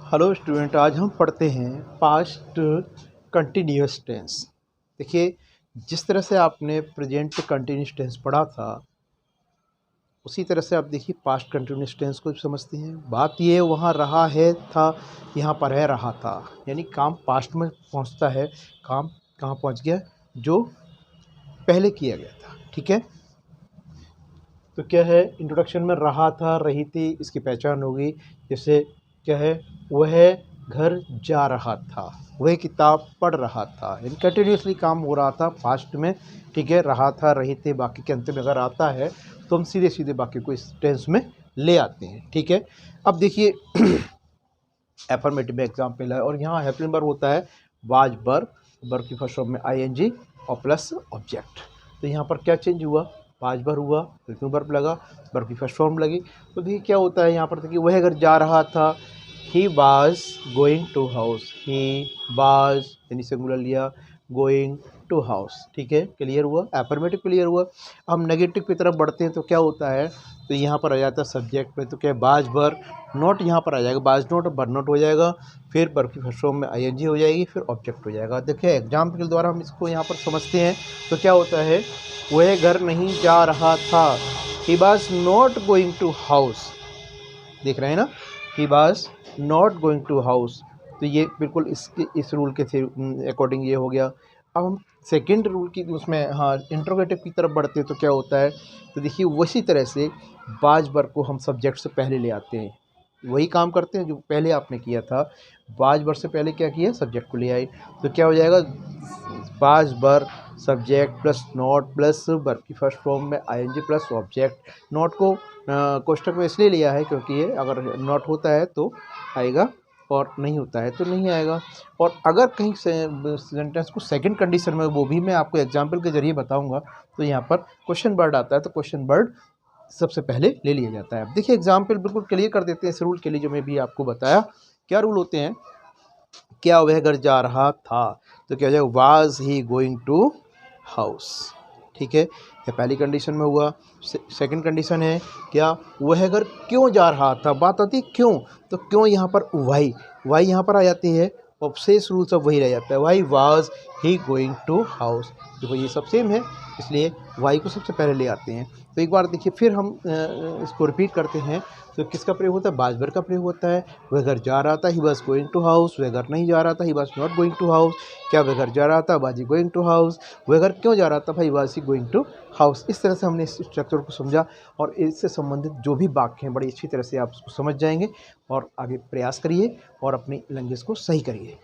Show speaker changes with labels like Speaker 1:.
Speaker 1: Hello student, आज हम पढ़ते हैं पास्ट कंटिन्यूअस टेंस। देखिए, जिस तरह से आपने प्रेजेंट कंटिन्यूअस टेंस पढ़ा था उसी तरह से आप देखिए पास्ट कंटिन्यूअस टेंस को समझते हैं। बात ये वहाँ रहा है था, यहाँ पर है रहा था, यानी काम पास्ट में पहुँचता है। काम कहाँ पहुँच गया? जो पहले किया गया था। ठीक है, तो क्या है, इंट्रोडक्शन में रहा था, रही थी, इसकी पहचान होगी। जैसे क्या है, वह घर जा रहा था, वह किताब पढ़ रहा था, यानी कंटिन्यूसली काम हो रहा था पास्ट में। ठीक है, रहा था, रही थे, बाकी के अंत में अगर आता है तो हम सीधे सीधे बाकी को इस टेंस में ले आते हैं। ठीक है, अब देखिए एफर्मेटिव में एग्जाम्पल है और यहाँ हेल्पिंग वर्ब होता है वाज वर्ब की फर्स्ट फॉर्म में आईएनजी और प्लस ऑब्जेक्ट। तो यहाँ पर क्या चेंज हुआ? वाज वर्ब हुआ, हेल्पिंग वर्ब लगा, वर्ब की फर्स्ट फॉर्म लगी। तो देखिए क्या होता है यहाँ पर, देखिए वह अगर जा रहा था, he was going to house, he was यानी सिंगुलर लिया, गोइंग टू हाउस। ठीक है, क्लियर हुआ, एफर्मेटिव क्लियर हुआ। हम नेगेटिव की तरफ बढ़ते हैं तो क्या होता है, तो यहाँ पर आ जाता है सब्जेक्ट में, तो क्या बाज वर्ब नोट यहाँ पर आ जाएगा, बाज नोट बर नोट हो जाएगा, फिर वर्ब की फर्स्ट फॉर्म में आईएनजी हो जाएगी, फिर ऑब्जेक्ट हो जाएगा। देखिए एग्जाम्पल के द्वारा हम इसको यहाँ पर समझते हैं। तो क्या होता है, वह घर नहीं जा रहा था, he was not going to house. देख रहे हैं ना, he was not going to house. तो ये बिल्कुल इस रूल के अकॉर्डिंग ये हो गया। अब हम सेकेंड रूल की उसमें इंट्रोगेटिव की तरफ बढ़ते हैं तो क्या होता है, तो देखिए उसी तरह से बाज वर्ब को हम सब्जेक्ट से पहले ले आते हैं, वही काम करते हैं जो पहले आपने किया था। बाज वर्ब से पहले क्या किया, सब्जेक्ट को ले आए। तो क्या हो जाएगा, बाज verb subject plus not plus verb की फर्स्ट फॉर्म में आईएनजी प्लस ऑब्जेक्ट। नॉट को कोष्टक में इसलिए लिया है क्योंकि ये अगर नॉट होता है तो आएगा और नहीं होता है तो नहीं आएगा। और अगर कहीं सेंटेंस को सेकंड कंडीशन में, वो भी मैं आपको एग्जांपल के जरिए बताऊंगा, तो यहाँ पर क्वेश्चन वर्ड आता है, तो क्वेश्चन वर्ड सबसे पहले ले लिया जाता है। देखिए एग्जाम्पल बिल्कुल क्लियर कर देते हैं इस रूल के लिए जो मैं भी आपको बताया। क्या रूल होते हैं, क्या वह घर जा रहा था, तो क्या हो जाएगा, was he going to house. ठीक है, ये पहली कंडीशन में हुआ। सेकंड कंडीशन है, क्या वह घर क्यों जा रहा था, बात आती है क्यों, तो क्यों यहाँ पर वाई यहाँ पर आ जाती है और शेष रूल सब वही रह जाता है, why was he going to house. देखो ये सब सेम है, इसलिए वाई को सबसे पहले ले आते हैं। तो एक बार देखिए फिर हम इसको रिपीट करते हैं। तो किसका प्रयोग होता है, बाज वर्ब का प्रयोग होता है। वह घर जा रहा था, he was going to house. वह घर नहीं जा रहा था, he was not going to house. क्या वह घर जा रहा था, was he going to house. वह घर क्यों जा रहा था, why was he going to house. इस तरह से हमने इस स्ट्रक्चर को समझा और इससे संबंधित जो भी वाक्य हैं बड़ी अच्छी तरह से आप उसको समझ जाएंगे और आगे प्रयास करिए और अपनी लैंग्वेज को सही करिए।